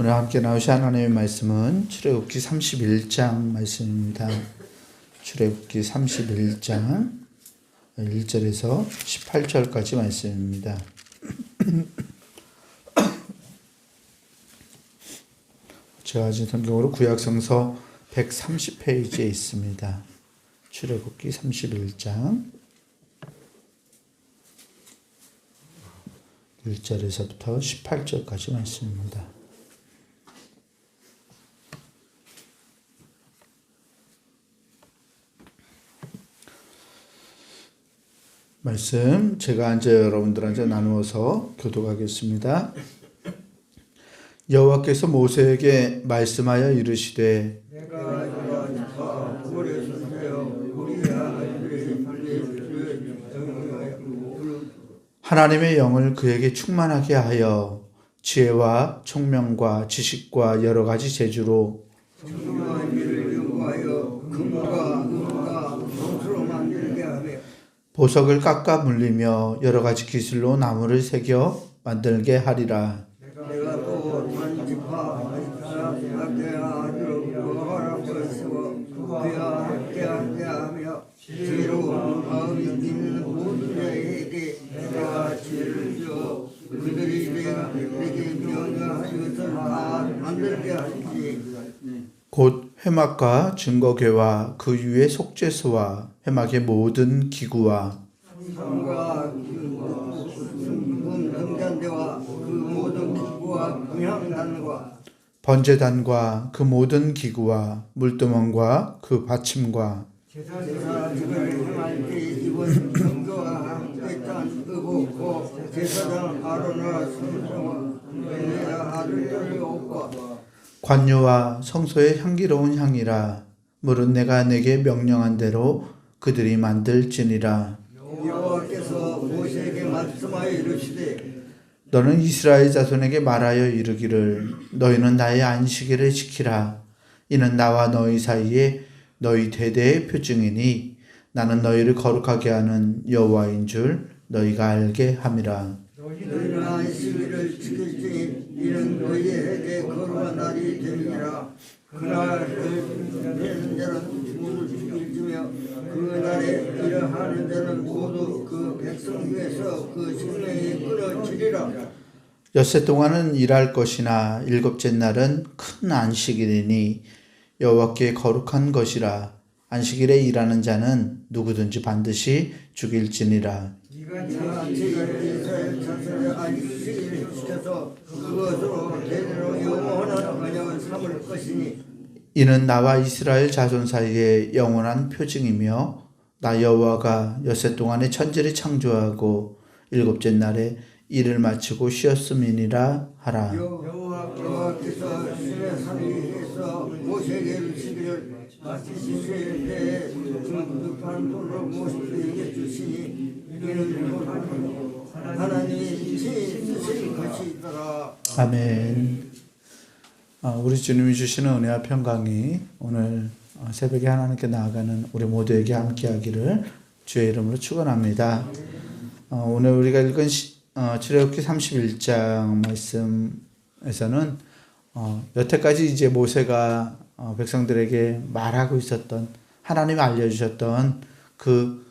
오늘 함께 나오신 하나님의 말씀은 출애굽기 31장 말씀입니다. 출애굽기 31장 1절에서 18절까지 말씀입니다. 제가 가진 성경으로 구약성서 130페이지에 있습니다. 출애굽기 31장 1절에서부터 18절까지 말씀입니다. 말씀 제가 이제 여러분들한테 나누어서 교독하겠습니다. 여호와께서 모세에게 말씀하여 이르시되 하나님의 영을 그에게 충만하게 하여 지혜와 총명과 지식과 여러 가지 재주로 보석을 깎아 물리며 여러 가지 기술로 나무를 새겨 만들게 하리라. 곧 회막과 증거궤와 그 위에 속죄소와 회막의 모든 기구와 번제단과 그 모든 기구와 물두멍과 그 받침과 관유와 성소의 향기로운 향이라. 물은 내가 내게 명령한 대로 그들이 만들지니라. 여호와께서 모세에게 말씀하여 이르시되 너는 이스라엘 자손에게 말하여 이르기를 너희는 나의 안식일을 지키라. 이는 나와 너희 사이에 너희 대대의 표징이니 나는 너희를 거룩하게 하는 여호와인 줄 너희가 알게 함이라. 너희는 안식일을 지킬지니 이는 너희에게 거룩한 날이 되리라. 그날 되는 자는 죽음을 죽일지며 그날에 일하는 자는 모두 그 백성 중에서 그 생명이 끊어지리라. 엿새 동안은 일할 것이나 일곱째 날은 큰 안식일이니 여호와께 거룩한 것이라. 안식일에 일하는 자는 누구든지 반드시 죽일지니라. 네가 이스라엘 자손의 안식일을 지켜서 그것으로 대대로 영원한 언약을 삼을 것이니 이는 나와 이스라엘 자손 사이에 영원한 표징이며 나 여호와가 엿새 동안에 천지를 창조하고 일곱째 날에 일을 마치고 쉬었음이니라 하라. 여호와께서 신의 산에서 모세에게 이르시기를 마치실 때에 급한 돌로 모세에게 주시니 이는 하나님이 쓰신 것이더라. 아멘. 우리 주님이 주시는 은혜와 평강이 오늘 새벽에 하나님께 나아가는 우리 모두에게 함께하기를 주의 이름으로 축원합니다. 오늘 우리가 읽은 출애굽기 31장 말씀에서는 여태까지 이제 모세가 백성들에게 말하고 있었던 하나님이 알려주셨던 그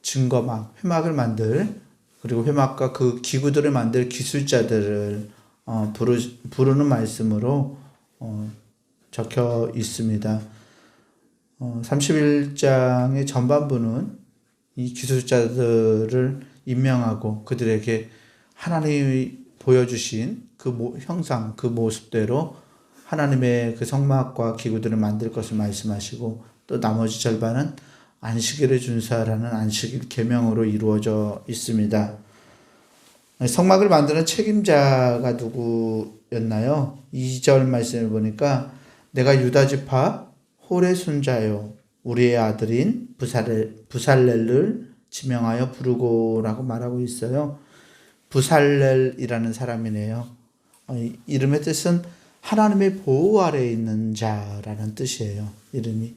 증거막, 회막을 만들 그리고 회막과 그 기구들을 만들 기술자들을 부르는 말씀으로 적혀 있습니다. 31장의 전반부는 이 기술자들을 임명하고 그들에게 하나님이 보여주신 그 형상, 그 모습대로 하나님의 그 성막과 기구들을 만들 것을 말씀하시고 또 나머지 절반은 안식일을 준수하라는 안식일 계명으로 이루어져 있습니다. 성막을 만드는 책임자가 누구였나요? 2절 말씀을 보니까 내가 유다 지파 홀의 손자요 우리의 아들인 부살렐을 지명하여 부르고라고 말하고 있어요. 부살렐이라는 사람이네요. 이름의 뜻은 하나님의 보호 아래에 있는 자라는 뜻이에요. 이름이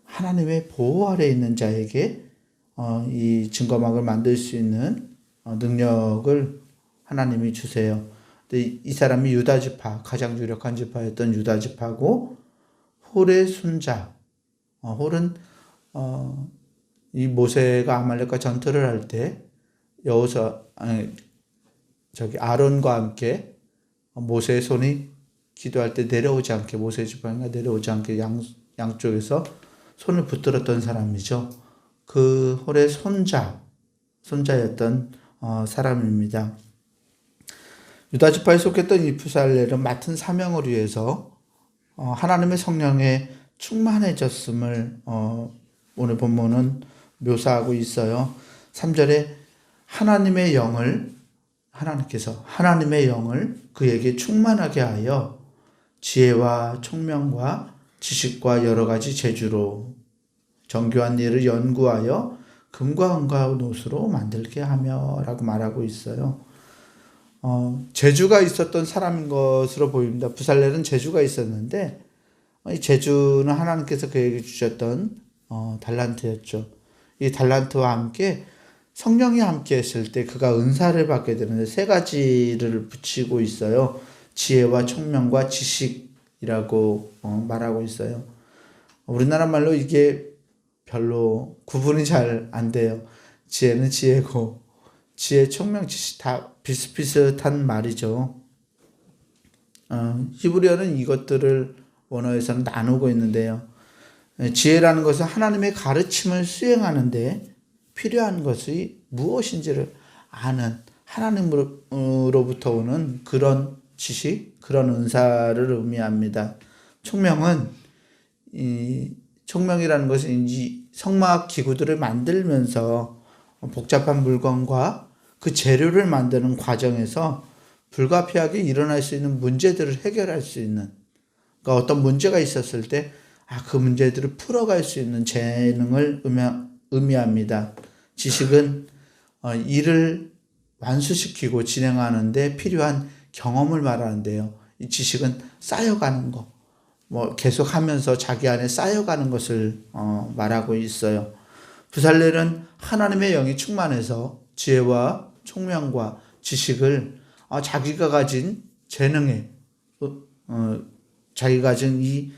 하나님의 보호 아래에 있는 자에게 이 증거막을 만들 수 있는 능력을 하나님이 주세요. 근데 이 사람이 유다 지파, 가장 유력한 지파였던 유다 지파고 홀의 손자. 홀은 이 모세가 아말렉과 전투를 할 때 아론과 함께 모세의 손이 기도할 때 내려오지 않게, 모세 지팡이가 내려오지 않게 양쪽에서 손을 붙들었던 사람이죠. 그 홀의 손자였던 사람입니다. 유다 지파에 속했던 이 부살렐은 맡은 사명을 위해서 하나님의 성령에 충만해졌음을 오늘 본문은 묘사하고 있어요. 3절에 하나님께서 하나님의 영을 그에게 충만하게 하여 지혜와 총명과 지식과 여러 가지 재주로 정교한 일을 연구하여 금과 은과 노수로 만들게 하며 라고 말하고 있어요. 재주가 있었던 사람인 것으로 보입니다. 부살렐은 재주가 있었는데 이 재주는 하나님께서 그에게 주셨던 달란트였죠. 이 달란트와 함께 성령이 함께 했을 때 그가 은사를 받게 되는데 세 가지를 붙이고 있어요. 지혜와 총명과 지식이라고 말하고 있어요. 우리나라 말로 이게 별로 구분이 잘 안 돼요. 지혜는 지혜고 지혜, 총명, 지식 다 비슷비슷한 말이죠. 히브리어는 이것들을 원어에서는 나누고 있는데요. 지혜라는 것은 하나님의 가르침을 수행하는데 필요한 것이 무엇인지를 아는 하나님으로부터 오는 그런 지식, 그런 은사를 의미합니다. 총명이라는 것은 이 성막 기구들을 만들면서 복잡한 물건과 그 재료를 만드는 과정에서 불가피하게 일어날 수 있는 문제들을 해결할 수 있는, 그러니까 어떤 문제가 있었을 때 그 문제들을 풀어갈 수 있는 재능을 의미합니다. 지식은 일을 완수시키고 진행하는데 필요한 경험을 말하는데요. 이 지식은 쌓여가는 거, 계속하면서 자기 안에 쌓여가는 것을 말하고 있어요. 부살렐은 하나님의 영이 충만해서 지혜와 총명과 지식을 자기가 가진 재능에 자기가 가진 이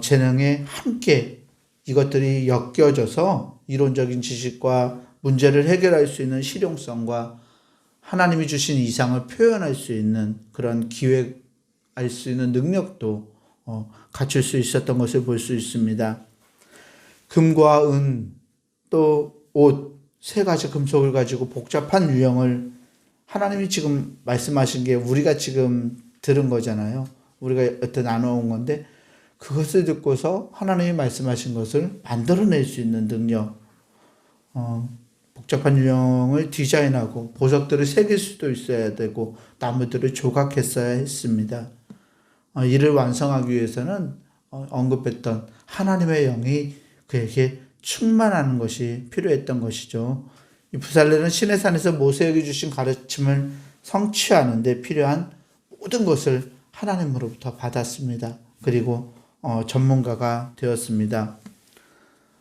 재능에 함께 이것들이 엮여져서 이론적인 지식과 문제를 해결할 수 있는 실용성과 하나님이 주신 이상을 표현할 수 있는 그런 기획할 수 있는 능력도 갖출 수 있었던 것을 볼 수 있습니다. 금과 은, 또 옷, 세 가지 금속을 가지고 복잡한 유형을 하나님이 지금 말씀하신 게 우리가 지금 들은 거잖아요. 우리가 여태 나눠온 건데 그것을 듣고서 하나님이 말씀하신 것을 만들어낼 수 있는 능력, 복잡한 유형을 디자인하고 보석들을 새길 수도 있어야 되고 나무들을 조각했어야 했습니다. 이를 완성하기 위해서는 언급했던 하나님의 영이 그에게 충만하는 것이 필요했던 것이죠. 이 부살렐은 시내산에서 모세에게 주신 가르침을 성취하는데 필요한 모든 것을 하나님으로부터 받았습니다. 그리고 전문가가 되었습니다.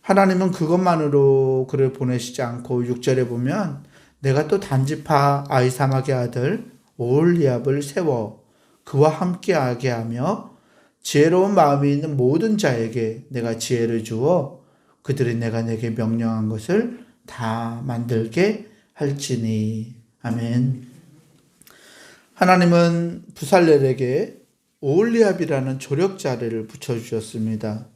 하나님은 그것만으로 그를 보내시지 않고 6절에 보면 내가 또 단지파 아히사막의 아들 오홀리압을 세워 그와 함께하게 하며 지혜로운 마음이 있는 모든 자에게 내가 지혜를 주어 그들이 내가 내게 명령한 것을 다 만들게 할지니. 아멘. 하나님은 부살렐에게 오홀리압이라는 조력자를 붙여주셨습니다.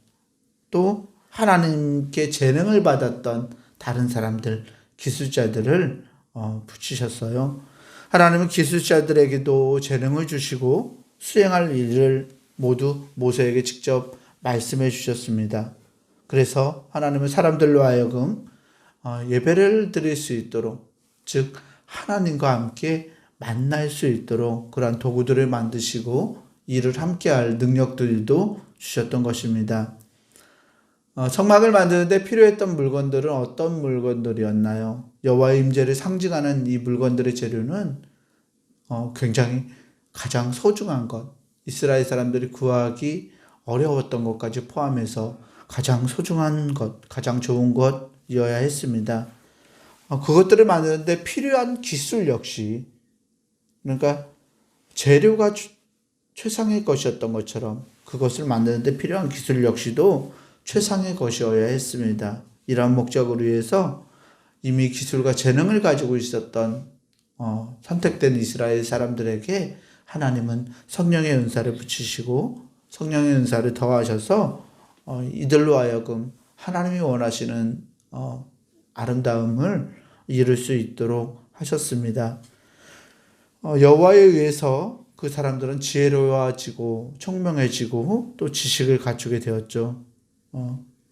또 하나님께 재능을 받았던 다른 사람들, 기술자들을 붙이셨어요. 하나님은 기술자들에게도 재능을 주시고 수행할 일을 모두 모세에게 직접 말씀해 주셨습니다. 그래서 하나님은 사람들로 하여금 예배를 드릴 수 있도록, 즉 하나님과 함께 만날 수 있도록 그러한 도구들을 만드시고 일을 함께할 능력들도 주셨던 것입니다. 성막을 만드는데 필요했던 물건들은 어떤 물건들이었나요? 여호와의 임재를 상징하는 이 물건들의 재료는 굉장히 가장 소중한 것, 이스라엘 사람들이 구하기 어려웠던 것까지 포함해서 가장 소중한 것, 가장 좋은 것이어야 했습니다. 그것들을 만드는데 필요한 기술 역시, 그러니까 재료가 최상의 것이었던 것처럼 그것을 만드는데 필요한 기술 역시도 최상의 것이어야 했습니다. 이러한 목적을 위해서 이미 기술과 재능을 가지고 있었던 선택된 이스라엘 사람들에게 하나님은 성령의 은사를 붙이시고 성령의 은사를 더하셔서 이들로 하여금 하나님이 원하시는 아름다움을 이룰 수 있도록 하셨습니다. 여호와에 의해서 그 사람들은 지혜로워지고 총명해지고 또 지식을 갖추게 되었죠.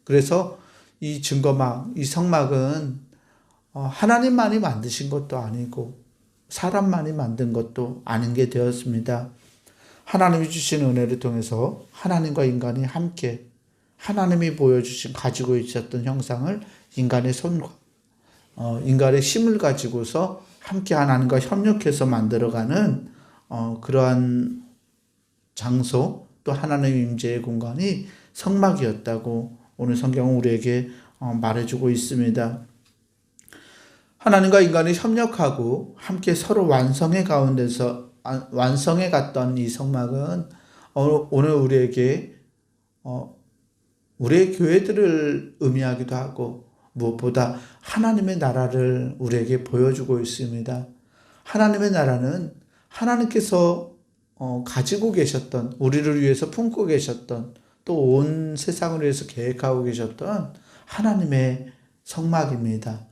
그래서 이 증거막, 이 성막은 하나님만이 만드신 것도 아니고 사람만이 만든 것도 아닌 게 되었습니다. 하나님이 주신 은혜를 통해서 하나님과 인간이 함께 하나님이 보여주신 가지고 있었던 형상을 인간의 손과 인간의 힘을 가지고서 함께 하나님과 협력해서 만들어가는 그러한 장소 또 하나님의 임재의 공간이 성막이었다고 오늘 성경은 우리에게 말해주고 있습니다. 하나님과 인간이 협력하고 함께 서로 완성해 갔던 이 성막은 오늘 우리에게 우리의 교회들을 의미하기도 하고 무엇보다 하나님의 나라를 우리에게 보여주고 있습니다. 하나님의 나라는 하나님께서 가지고 계셨던, 우리를 위해서 품고 계셨던, 또 온 세상을 위해서 계획하고 계셨던 하나님의 성막입니다.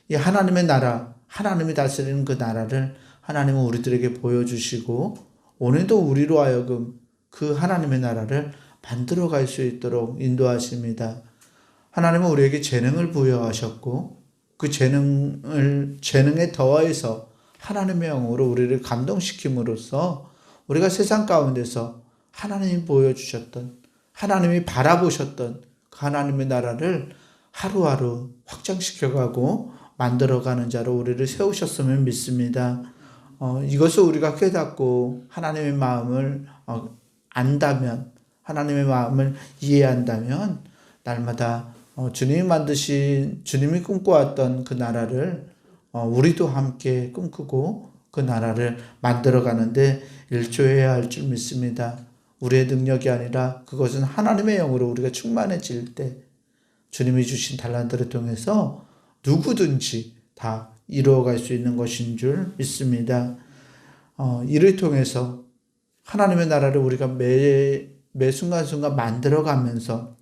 이 하나님의 나라, 하나님이 다스리는 그 나라를 하나님은 우리들에게 보여주시고 오늘도 우리로 하여금 그 하나님의 나라를 만들어갈 수 있도록 인도하십니다. 하나님은 우리에게 재능을 부여하셨고 그 재능에 더해서 하나님의 영으로 우리를 감동시킴으로써 우리가 세상 가운데서 하나님이 보여주셨던, 하나님이 바라보셨던 그 하나님의 나라를 하루하루 확장시켜가고 만들어가는 자로 우리를 세우셨으면 믿습니다. 이것을 우리가 깨닫고 하나님의 마음을 안다면, 하나님의 마음을 이해한다면 날마다 주님이 만드신, 주님이 꿈꿔왔던 그 나라를 우리도 함께 꿈꾸고 그 나라를 만들어가는데 일조해야 할 줄 믿습니다. 우리의 능력이 아니라 그것은 하나님의 영으로 우리가 충만해질 때 주님이 주신 달란트를 통해서 누구든지 다 이루어갈 수 있는 것인 줄 믿습니다. 이를 통해서 하나님의 나라를 우리가 매 순간순간 만들어가면서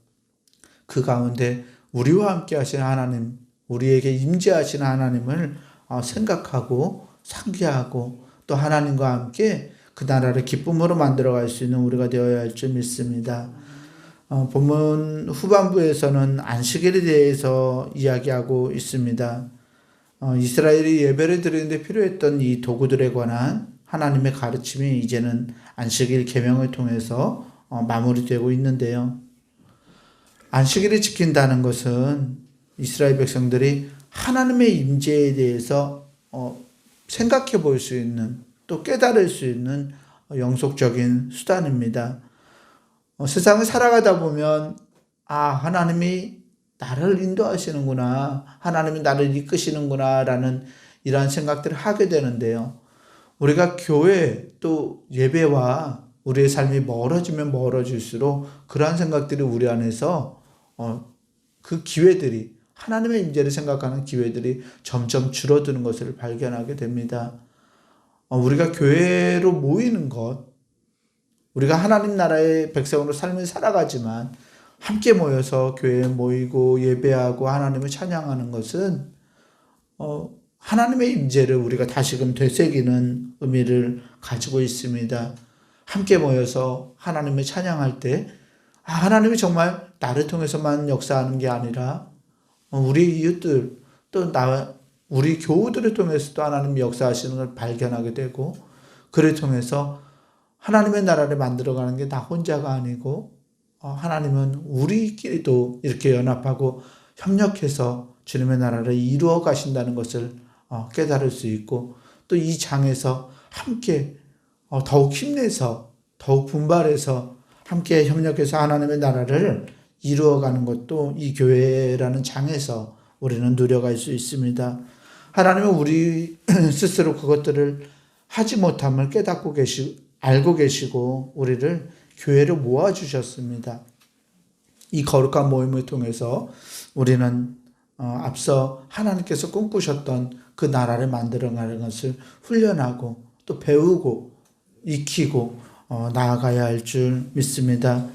그 가운데 우리와 함께 하시는 하나님, 우리에게 임재하시는 하나님을 생각하고 상기하고 또 하나님과 함께 그 나라를 기쁨으로 만들어갈 수 있는 우리가 되어야 할 줄 믿습니다. 본문 후반부에서는 안식일에 대해서 이야기하고 있습니다. 이스라엘이 예배를 드리는데 필요했던 이 도구들에 관한 하나님의 가르침이 이제는 안식일 계명을 통해서 마무리되고 있는데요. 안식일을 지킨다는 것은 이스라엘 백성들이 하나님의 임재에 대해서 생각해 볼 수 있는, 또 깨달을 수 있는 영속적인 수단입니다. 세상을 살아가다 보면 하나님이 나를 인도하시는구나, 하나님이 나를 이끄시는구나 라는 이러한 생각들을 하게 되는데요. 우리가 교회 또 예배와 우리의 삶이 멀어지면 멀어질수록 그러한 생각들이 우리 안에서 그 기회들이, 하나님의 임재를 생각하는 기회들이 점점 줄어드는 것을 발견하게 됩니다. 우리가 교회로 모이는 것, 우리가 하나님 나라의 백성으로 삶을 살아가지만 함께 모여서 교회에 모이고 예배하고 하나님을 찬양하는 것은 하나님의 임재를 우리가 다시금 되새기는 의미를 가지고 있습니다. 함께 모여서 하나님을 찬양할 때 하나님이 정말 나를 통해서만 역사하는 게 아니라 우리 이웃들 또 우리 교우들을 통해서도 하나님이 역사하시는 걸 발견하게 되고, 그를 통해서 하나님의 나라를 만들어가는 게 나 혼자가 아니고 하나님은 우리끼리도 이렇게 연합하고 협력해서 주님의 나라를 이루어 가신다는 것을 깨달을 수 있고, 또 이 장에서 함께 더욱 힘내서 더욱 분발해서 함께 협력해서 하나님의 나라를 이루어가는 것도 이 교회라는 장에서 우리는 누려갈 수 있습니다. 하나님은 우리 스스로 그것들을 하지 못함을 알고 계시고 우리를 교회로 모아주셨습니다. 이 거룩한 모임을 통해서 우리는 앞서 하나님께서 꿈꾸셨던 그 나라를 만들어가는 것을 훈련하고 또 배우고 익히고 나아가야 할 줄 믿습니다.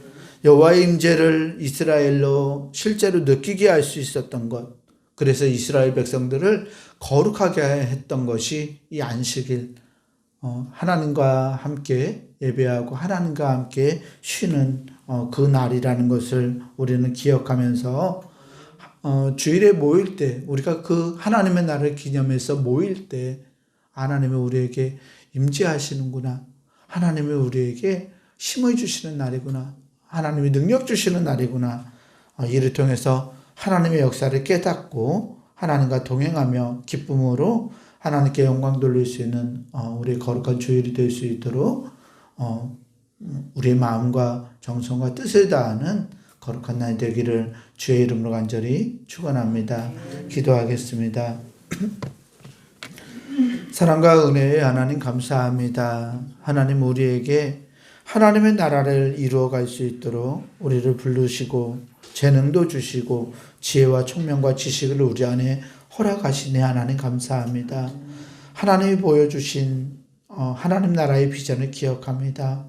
여호와의 임재를 이스라엘로 실제로 느끼게 할 수 있었던 것, 그래서 이스라엘 백성들을 거룩하게 했던 것이 이 안식일, 하나님과 함께 예배하고 하나님과 함께 쉬는 그 날이라는 것을 우리는 기억하면서 주일에 모일 때, 우리가 그 하나님의 날을 기념해서 모일 때 하나님이 우리에게 임재하시는구나, 하나님이 우리에게 힘을 주시는 날이구나, 하나님이 능력 주시는 날이구나, 이를 통해서 하나님의 역사를 깨닫고 하나님과 동행하며 기쁨으로 하나님께 영광 돌릴 수 있는 우리의 거룩한 주일이 될 수 있도록 우리의 마음과 정성과 뜻을 다하는 거룩한 날 되기를 주의 이름으로 간절히 축원합니다. 기도하겠습니다. 사랑과 은혜의 하나님 감사합니다. 하나님 우리에게 하나님의 나라를 이루어갈 수 있도록 우리를 부르시고 재능도 주시고 지혜와 총명과 지식을 우리 안에 허락하시네. 하나님 감사합니다. 하나님이 보여주신 하나님 나라의 비전을 기억합니다.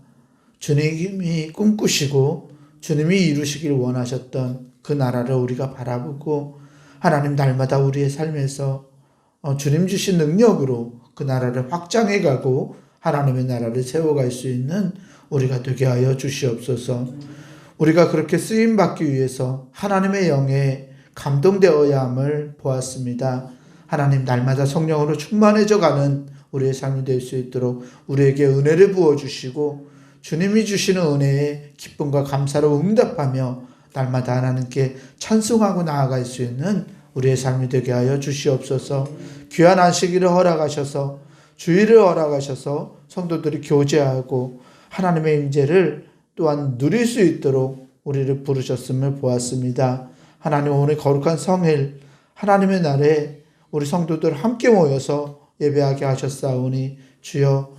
주님이 꿈꾸시고 주님이 이루시길 원하셨던 그 나라를 우리가 바라보고 하나님 날마다 우리의 삶에서 주님 주신 능력으로 그 나라를 확장해가고 하나님의 나라를 세워갈 수 있는 우리가 되게 하여 주시옵소서. 우리가 그렇게 쓰임받기 위해서 하나님의 영에 감동되어야 함을 보았습니다. 하나님 날마다 성령으로 충만해져 가는 우리의 삶이 될 수 있도록 우리에게 은혜를 부어주시고 주님이 주시는 은혜에 기쁨과 감사로 응답하며 날마다 하나님께 찬송하고 나아갈 수 있는 우리의 삶이 되게 하여 주시옵소서. 귀한 안식일을 허락하셔서 주일을 허락하셔서 성도들이 교제하고 하나님의 임재를 또한 누릴 수 있도록 우리를 부르셨음을 보았습니다. 하나님 오늘 거룩한 성일 하나님의 날에 우리 성도들 함께 모여서 예배하게 하셨사오니 주여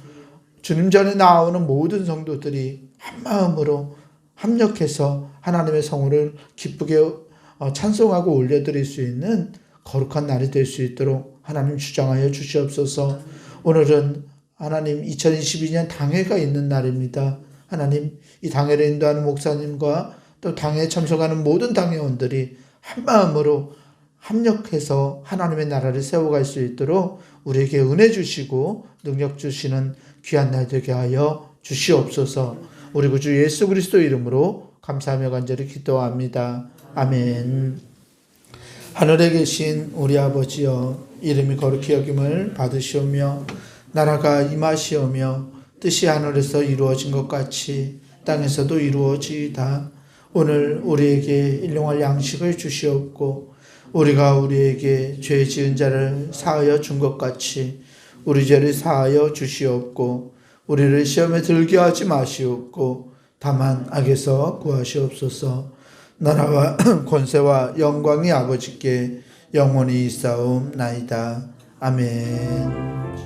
주님 전에 나오는 모든 성도들이 한마음으로 합력해서 하나님의 성을 기쁘게 찬송하고 올려드릴 수 있는 거룩한 날이 될 수 있도록 하나님 주장하여 주시옵소서. 오늘은 하나님 2022년 당회가 있는 날입니다. 하나님 이 당회를 인도하는 목사님과 또 당회에 참석하는 모든 당회원들이 한마음으로 합력해서 하나님의 나라를 세워갈 수 있도록 우리에게 은혜 주시고 능력 주시는 귀한 날 되게 하여 주시옵소서. 우리 구주 예수 그리스도 이름으로 감사하며 간절히 기도합니다. 아멘. 하늘에 계신 우리 아버지여, 이름이 거룩히 여김을 받으시오며 나라가 임하시오며 뜻이 하늘에서 이루어진 것 같이 땅에서도 이루어지이다. 오늘 우리에게 일용할 양식을 주시옵고 우리가 우리에게 죄 지은 자를 사하여 준 것 같이 우리 죄를 사하여 주시옵고 우리를 시험에 들게 하지 마시옵고 다만 악에서 구하시옵소서. 나라와 권세와 영광이 아버지께 영원히 있사옵나이다. 아멘.